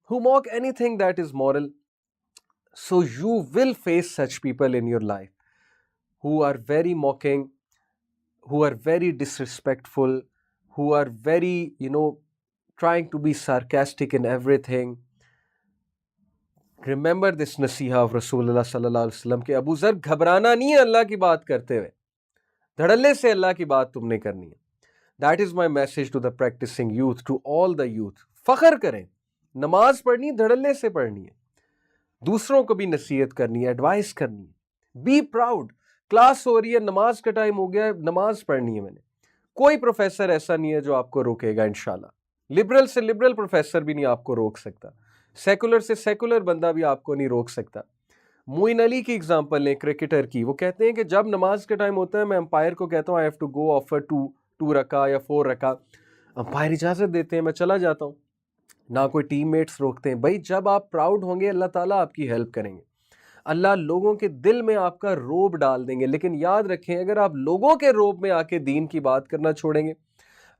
who mock anything that is moral. So you will face such people in your life who are very mocking, who are very disrespectful, who are very, trying to be sarcastic in everything. Remember this nasiha of Rasulullah sallallahu alaihi wasallam کہ ابو ذر گھبرانا نہیں ہے اللہ کی بات کرتے ہوئے, دھڑلے سے اللہ کی بات تم نے کرنی ہے. That is my message to the practicing youth, to all the youth. فخر کریں, نماز پڑھنی دھڑلے سے پڑھنی ہے, دوسروں کو بھی نصیحت کرنی ہے, ایڈوائس کرنی ہے. بی پراؤڈ, کلاس ہو رہی ہے, نماز کا ٹائم ہو گیا ہے, نماز پڑھنی ہے میں نے. کوئی پروفیسر ایسا نہیں ہے جو آپ کو روکے گا انشاءاللہ. لبرل سے لبرل پروفیسر بھی نہیں آپ کو روک سکتا, سیکولر سے سیکولر بندہ بھی آپ کو نہیں روک سکتا. معین علی کی اگزامپل لیں, کرکٹر کی. وہ کہتے ہیں کہ جب نماز کا ٹائم ہوتا ہے میں امپائر کو کہتا ہوں I have to go offer 2 رکعہ یا 4 رکعہ. امپائر اجازت دیتے ہیں, میں چلا جاتا ہوں, نہ کوئی ٹیم میٹس روکتے ہیں. بھائی جب آپ پراؤڈ ہوں گے اللہ تعالیٰ آپ کی ہیلپ کریں گے, اللہ لوگوں کے دل میں آپ کا روب ڈال دیں گے. لیکن یاد رکھیں, اگر آپ لوگوں کے روب میں آ کے دین کی بات کرنا چھوڑیں گے,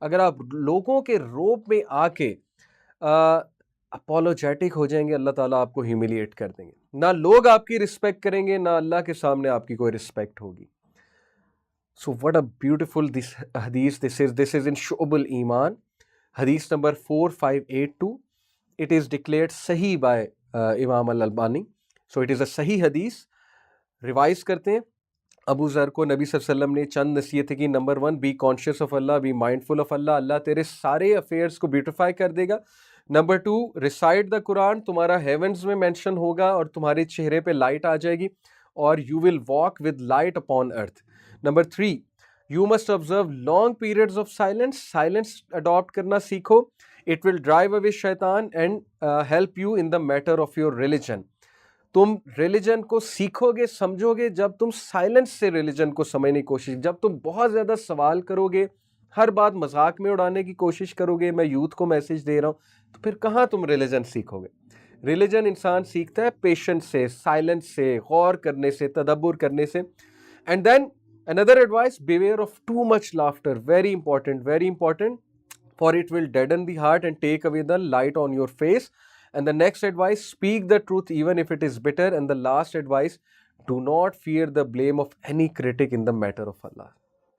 اگر آپ لوگوں کے روب میں آ کے اپولوجیٹک ہو جائیں گے, اللہ تعالیٰ آپ کو ہیوملیٹ کر دیں گے. نہ لوگ آپ کی رسپیکٹ کریں گے, نہ اللہ کے سامنے آپ کی کوئی رسپیکٹ ہوگی. So what a beautiful this hadith this is in Shu'ab al-Iman, hadith number 4582. It is declared Sahih by Imam al-Albani. So it is a Sahih hadith. Revise کرتے ہیں. ابو ذر کو نبی صلی اللہ علیہ وسلم نے چند نصیحتیں کی. Number 1, be conscious of Allah, be mindful of Allah, اللہ تیرے سارے افیئرس کو بیوٹیفائی کر دے گا. نمبر 2, ریسائٹ دا قرآن, تمہارا ہیونز میں مینشن ہوگا اور تمہارے چہرے پہ لائٹ آ جائے گی, اور you will walk with light upon earth. Number 3, you must observe long periods of silence, silence adapt کرنا سیکھو. اٹ ول ڈرائیو اوے شیطان and help you in the matter of your religion. تم religion کو سیکھو گے, سمجھو گے جب تم سائلنس سے ریلیجن کو سمجھنے کی کوشش. جب تم بہت زیادہ سوال کرو گے, ہر بات مذاق میں اڑانے کی کوشش کرو گے, میں یوتھ کو میسج دے رہا ہوں, تو پھر کہاں تم ریلیجن سیکھو گے. ریلیجن انسان سیکھتا ہے پیشنس سے, سائلنس سے, غور کرنے سے, تدبر کرنے سے. And then another advice, beware of too much laughter. Very important, very important, for it will deaden the heart and take away the light on your face. And the next advice, speak the truth even if it is bitter. And the last advice, do not fear the blame of any critic in the matter of Allah.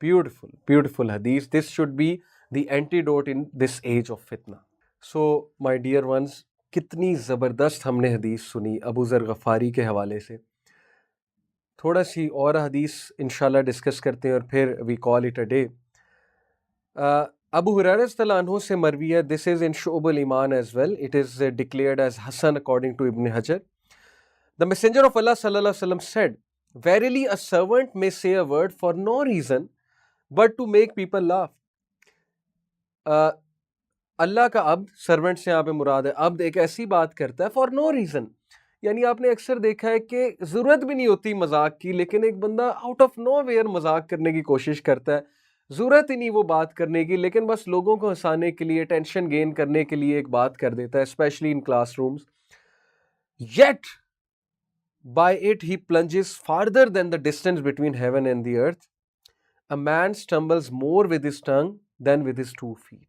Beautiful, beautiful hadith. This should be the antidote in this age of fitna. So, my dear ones, کتنی زبردست ہم نے حدیث سنی ابو ذر غفاری کے حوالے سے. تھوڑا سی اور حدیث انشاءاللہ ڈسکس کرتے ہیں اور پھر وی کال اٹ اے ڈے. ابو ہریرہ رضی اللہ عنہ سے مروی ہے, دس از ان شعب الایمان as well, it is declared as حسن according to Ibn Hajar. The messenger of اللہ صلی اللہ علیہ وسلم said, verily a servant may say a word for no reason but to make people laugh. اللہ کا عبد, سرونٹ سے یہاں پہ مراد ہے عبد, ایک ایسی بات کرتا ہے فار نو ریزن, یعنی آپ نے اکثر دیکھا ہے کہ ضرورت بھی نہیں ہوتی مذاق کی, لیکن ایک بندہ آؤٹ آف نو ویئر مذاق کرنے کی کوشش کرتا ہے, ضرورت ہی نہیں وہ بات کرنے کی, لیکن بس لوگوں کو ہنسانے کے لیے, ٹینشن گین کرنے کے لیے ایک بات کر دیتا ہے, specially in classrooms. Yet by it he plunges farther than the distance between heaven and the earth. A man stumbles more with his tongue than with his 2 feet.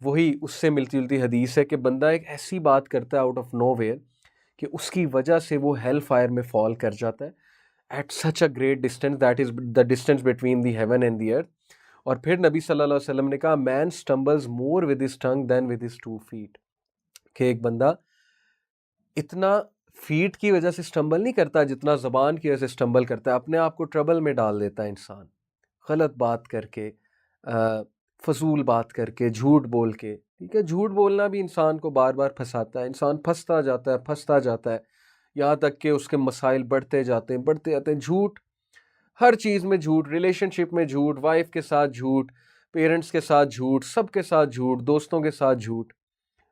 وہی اس سے ملتی جلتی حدیث ہے کہ بندہ ایک ایسی بات کرتا ہے آؤٹ آف نو ویئر کہ اس کی وجہ سے وہ ہیل فائر میں فال کر جاتا ہے at such a great distance, that is the distance between the heaven and the earth. اور پھر نبی صلی اللہ علیہ وسلم نے کہا man stumbles more with his tongue than with his 2 feet, کہ ایک بندہ اتنا فیٹ کی وجہ سے اسٹمبل نہیں کرتا جتنا زبان کی وجہ سے اسٹمبل کرتا ہے. اپنے آپ کو ٹربل میں ڈال دیتا ہے انسان, غلط بات کر کے, فضول بات کر کے, جھوٹ بول کے. ٹھیک ہے, جھوٹ بولنا بھی انسان کو بار بار پھنساتا ہے, انسان پھنستا جاتا ہے یہاں تک کہ اس کے مسائل بڑھتے جاتے ہیں. جھوٹ ہر چیز میں جھوٹ, ریلیشن شپ میں جھوٹ, وائف کے ساتھ جھوٹ, پیرنٹس کے ساتھ جھوٹ, سب کے ساتھ جھوٹ, دوستوں کے ساتھ جھوٹ.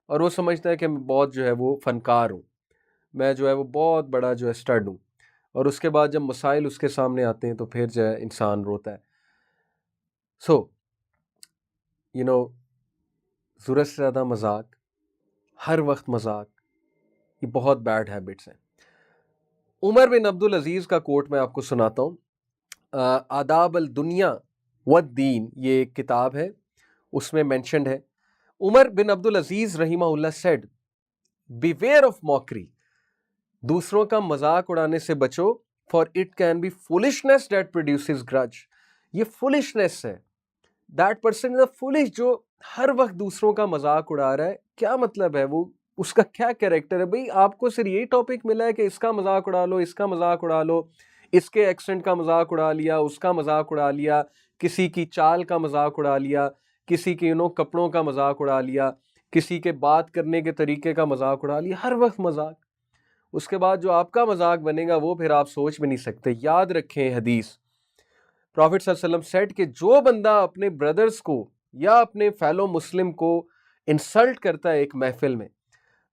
اور وہ سمجھتا ہے کہ میں بہت جو ہے وہ فنکار ہوں, میں جو ہے وہ بہت بڑا جو ہے اسٹڈ ہوں, اور اس کے بعد جب مسائل اس کے سامنے آتے ہیں تو پھر جو ہے انسان روتا ہے. سو ضرورت سے زیادہ مذاق, ہر وقت مذاق, یہ بہت بیڈ ہیبٹس ہیں. عمر بن عبدالعزیز کا کوٹ میں آپ کو سناتا ہوں. آداب الدنیا والدین, یہ ایک کتاب ہے, اس میں مینشنڈ ہے. عمر بن عبد العزیز رحمہ اللہ said, beware of mockery. دوسروں کا مذاق اڑانے سے بچو, for it can be foolishness that produces grudge. یہ foolishness ہے. That person is a foolish, جو ہر وقت دوسروں کا مذاق اڑا رہا ہے. کیا مطلب ہے, وہ اس کا کیا کیریکٹر ہے؟ بھئی آپ کو صرف یہی ٹاپک ملا ہے کہ اس کا مذاق اڑا لو, اس کا مذاق اڑا لو, اس کے ایکسنٹ کا مذاق اڑا لیا, اس کا مذاق اڑا لیا, کسی کی چال کا مذاق اڑا لیا, کسی کے کپڑوں کا مذاق اڑا لیا, کسی کے بات کرنے کے طریقے کا مذاق اڑا لیا, ہر وقت مذاق. اس کے بعد جو آپ کا مذاق بنے گا وہ پھر آپ سوچ بھی نہیں سکتے. یاد رکھیں حدیث, پروفٹ صلی اللہ علیہ وسلم سیڈ کہ جو بندہ اپنے بردرز کو یا اپنے فیلو مسلم کو انسلٹ کرتا ہے ایک محفل میں,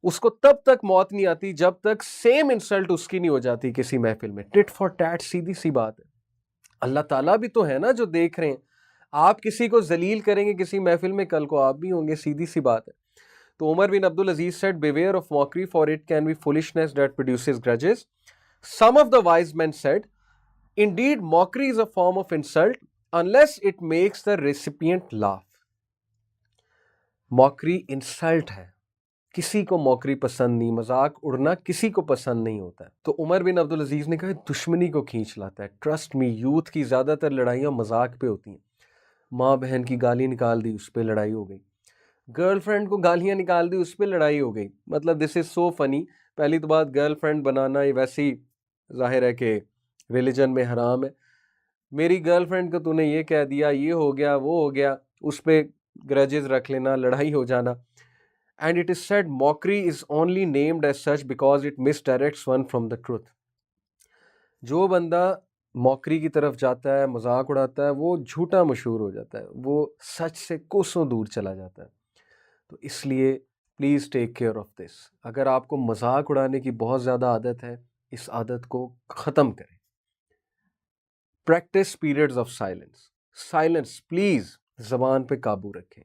اس کو تب تک موت نہیں آتی جب تک سیم انسلٹ اس کی نہیں ہو جاتی کسی محفل میں. ٹٹ فار ٹیٹ, سیدھی سی بات ہے. اللہ تعالیٰ بھی تو ہے نا جو دیکھ رہے ہیں. آپ کسی کو ذلیل کریں گے کسی محفل میں, کل کو آپ بھی ہوں گے, سیدھی سی بات ہے. تو عمر بن عبد العزیز said, beware of mockery, for it can be foolishness that produces grudges. Some of the wise men said, indeed mockery is a form of insult unless it makes the recipient laugh. Mockery insult ہے, کسی کو موکری پسند نہیں, مذاق اڑنا کسی کو پسند نہیں ہوتا ہے. تو عمر بن عبد العزیز نے کہا دشمنی کو کھینچ لاتا ہے. ٹرسٹ می, یوتھ کی زیادہ تر لڑائیاں مذاق پہ ہوتی ہیں. ماں بہن کی گالی نکال دی, اس پہ لڑائی ہو گئی. گرل فرینڈ کو گالیاں نکال دی, اس پہ لڑائی ہو گئی. مطلب دس از سو فنی. پہلی تو بات, گرل فرینڈ بنانا یہ ویسے ہی ظاہر ہے کہ ریلیجن میں حرام ہے. میری گرل فرینڈ کو تو نے یہ کہہ دیا, یہ ہو گیا, وہ ہو گیا, اس پہ گرجز رکھ لینا, لڑائی ہو جانا. And it is said mockery is only named as such because it misdirects one from the truth. جو بندہ موکری کی طرف جاتا ہے, مذاق اڑاتا ہے, وہ جھوٹا مشہور ہو جاتا ہے, وہ سچ سے کوسوں دور چلا جاتا ہے. تو اس لیے please take care of this. اگر آپ کو مذاق اڑانے کی بہت زیادہ عادت ہے, اس عادت کو ختم کریں. Practice periods of silence. Silence, please زبان پہ قابو رکھیں.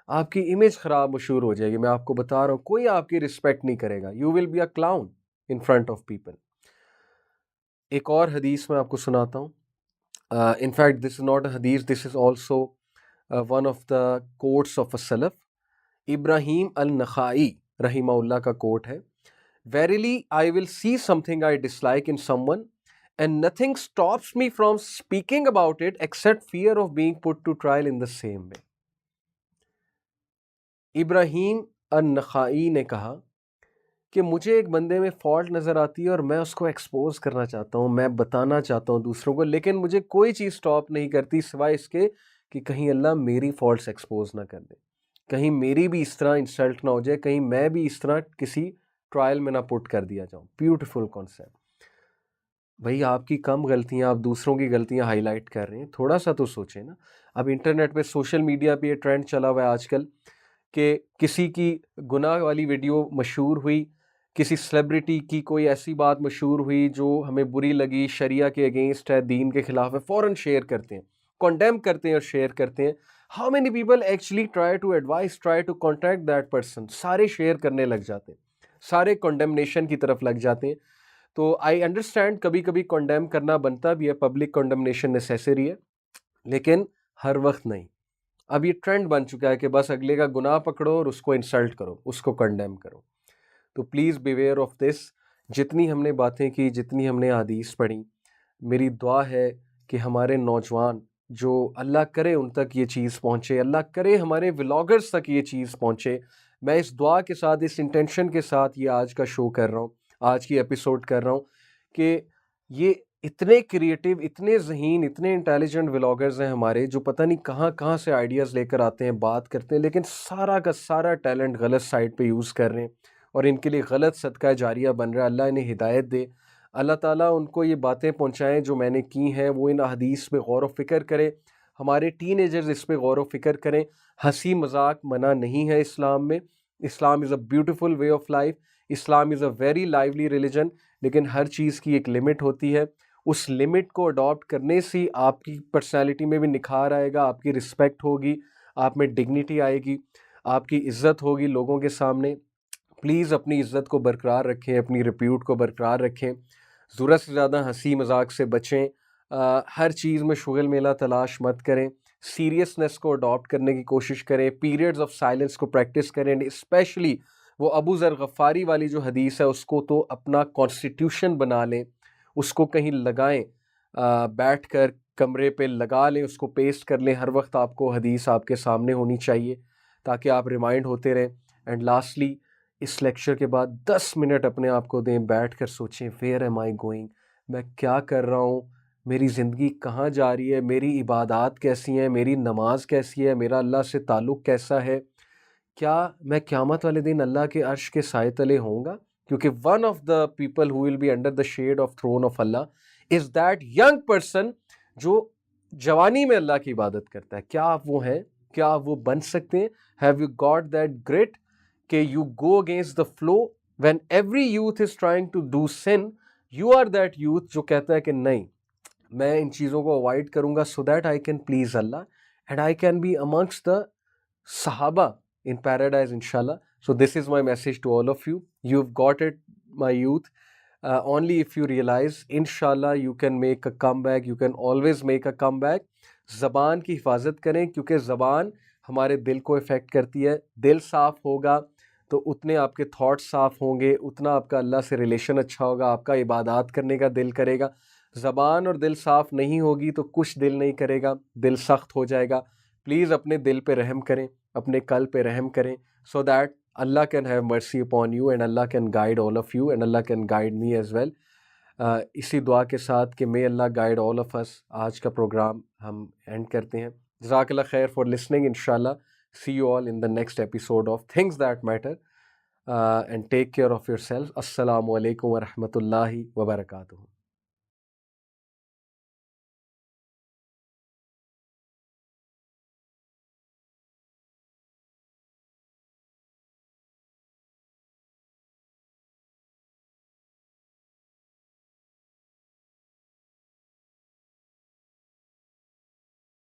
آپ کی امیج خراب مشہور ہو جائے گی. میں آپ کو بتا رہا ہوں, کوئی آپ کی رسپیکٹ نہیں کرے گا. You will be a clown in front of people. ایک اور حدیث میں آپ کو سناتا ہوں. In fact this is not a حدیث, this is also one of the quotes of a سلف. ابراہیم النخائی رحمہ اللہ کا کوٹ ہے, verily I will see something I dislike in someone and nothing stops me from speaking about it except fear of being put to trial in the same way. ابراہیم النخائی نے کہا کہ مجھے ایک بندے میں fault نظر آتی ہے اور میں اس کو ایکسپوز کرنا چاہتا ہوں, میں بتانا چاہتا ہوں دوسروں کو, لیکن مجھے کوئی چیز سٹاپ نہیں کرتی سوائے اس کے کہ کہیں اللہ میری فالٹس ایکسپوز نہ کر دے, کہیں میری بھی اس طرح انسلٹ نہ ہو جائے, کہیں میں بھی اس طرح کسی ٹرائل میں نہ پٹ کر دیا جاؤں. Beautiful concept. بھئی آپ کی کم غلطیاں, آپ دوسروں کی غلطیاں ہائی لائٹ کر رہے ہیں, تھوڑا سا تو سوچیں نا. اب انٹرنیٹ پہ, سوشل میڈیا پہ یہ ٹرینڈ چلا ہوا ہے آج کل کہ کسی کی گناہ والی ویڈیو مشہور ہوئی, کسی سیلیبریٹی کی کوئی ایسی بات مشہور ہوئی جو ہمیں بری لگی, شریعہ کے اگینسٹ ہے, دین کے خلاف ہے, فوراً شیئر کرتے ہیں, کنڈیم کرتے ہیں اور شیئر کرتے ہیں. How many people actually try to advise, try to contact that person? سارے شیئر کرنے لگ جاتے ہیں, سارے کنڈیمنیشن کی طرف لگ جاتے ہیں. تو آئی انڈرسٹینڈ کبھی کبھی کنڈیم کرنا بنتا بھی ہے, پبلک کنڈمنیشن نیسیسری ہے, لیکن ہر وقت نہیں. اب یہ ٹرینڈ بن چکا ہے کہ بس اگلے کا گناہ پکڑو اور اس کو انسلٹ کرو, اس کو کنڈیم کرو. تو پلیز بیویئر آف دس. جتنی ہم نے باتیں کی, جتنی ہم نے حدیث پڑھی, میری دعا ہے کہ ہمارے نوجوان جو اللہ کرے ان تک یہ چیز پہنچے, اللہ کرے ہمارے ولاگرز تک یہ چیز پہنچے. میں اس دعا کے ساتھ, اس انٹینشن کے ساتھ یہ آج کا شو کر رہا ہوں, آج کی ایپیسوڈ کر رہا ہوں کہ یہ اتنے کریٹیو, اتنے ذہین, اتنے انٹیلیجنٹ ولاگرز ہیں ہمارے, جو پتہ نہیں کہاں کہاں سے آئیڈیاز لے کر آتے ہیں, بات کرتے ہیں, لیکن سارا کا سارا ٹیلنٹ غلط سائٹ پہ یوز کر رہے ہیں اور ان کے لیے غلط صدقہ جاریہ بن رہا ہے. اللہ انہیں ہدایت دے, اللہ تعالیٰ ان کو یہ باتیں پہنچائیں جو میں نے کی ہیں, وہ ان احادیث پہ غور و فکر کرے. ہمارے ٹین ایجرز اس پہ غور و فکر کریں. ہنسی مذاق منع نہیں ہے اسلام میں. Islam is a beautiful way of life. Islam is a very lively religion, لیکن ہر چیز کی ایک لمٹ ہوتی ہے. اس لمٹ کو اڈاپٹ کرنے سے آپ کی پرسنالٹی میں بھی نکھار آئے گا, آپ کی رسپیکٹ ہوگی, آپ میں ڈگنیٹی آئے گی, آپ کی عزت ہوگی لوگوں کے سامنے. پلیز اپنی عزت کو برقرار رکھیں, اپنی ریپیوٹ کو برقرار رکھیں. ضرورت سے زیادہ ہنسی مذاق سے بچیں. ہر چیز میں شغل میلہ تلاش مت کریں. سیریسنس کو اڈاپٹ کرنے کی کوشش کریں, پیریڈز آف سائلنس کو پریکٹس کریں, اسپیشلی وہ ابو ذر غفاری والی جو حدیث ہے اس کو تو اپنا کانسٹیٹیوشن بنا لیں, اس کو کہیں لگائیں, بیٹھ کر کمرے پہ لگا لیں, اس کو پیسٹ کر لیں, ہر وقت آپ کو حدیث آپ کے سامنے ہونی چاہیے تاکہ آپ ریمائنڈ ہوتے رہیں. اینڈ لاسٹلی اس لیکچر کے بعد 10 منٹ اپنے آپ کو دیں, بیٹھ کر سوچیں ویئر ایم آئی گوئنگ, میں کیا کر رہا ہوں, میری زندگی کہاں جا رہی ہے, میری عبادات کیسی ہیں, میری نماز کیسی ہے, میرا اللہ سے تعلق کیسا ہے, کیا میں قیامت والے دن اللہ کے عرش کے سائے تلے ہوں گا, کیونکہ one of the people who will be under the shade of throne of اللہ از دیٹ ینگ پرسن جو جوانی میں اللہ کی عبادت کرتا ہے. کیا آپ وہ ہیں, کیا آپ وہ بن سکتے ہیں؟ Have you got that grit کہ you go against the flow when every youth is trying to do sin, you are that youth جو کہتا ہے کہ نہیں میں ان چیزوں کو اوائڈ کروں گا so that I can please Allah and I can be amongst the صحابہ in paradise inshallah. So this is my message to all of you. You've got it, my youth. Only if you realize inshallah you can make a comeback, you can always make a comeback. زبان کی حفاظت کریں کیونکہ زبان ہمارے دل کو effect کرتی ہے. دل صاف ہوگا تو اتنے آپ کے تھاٹس صاف ہوں گے, اتنا آپ کا اللہ سے ریلیشن اچھا ہوگا, آپ کا عبادات کرنے کا دل کرے گا. زبان اور دل صاف نہیں ہوگی تو کچھ دل نہیں کرے گا, دل سخت ہو جائے گا. پلیز اپنے دل پہ رحم کریں, اپنے قلب پہ رحم کریں, so that Allah can have mercy upon you and Allah can guide all of you and Allah can guide me as well. اسی دعا کے ساتھ کہ may Allah guide all of us, آج کا پروگرام ہم اینڈ کرتے ہیں. جزاک اللہ خیر فار لسننگ. انشاءاللہ see you all in the next episode of things that matter and take care of yourself. السلام علیکم ورحمۃ اللہ وبرکاتہ.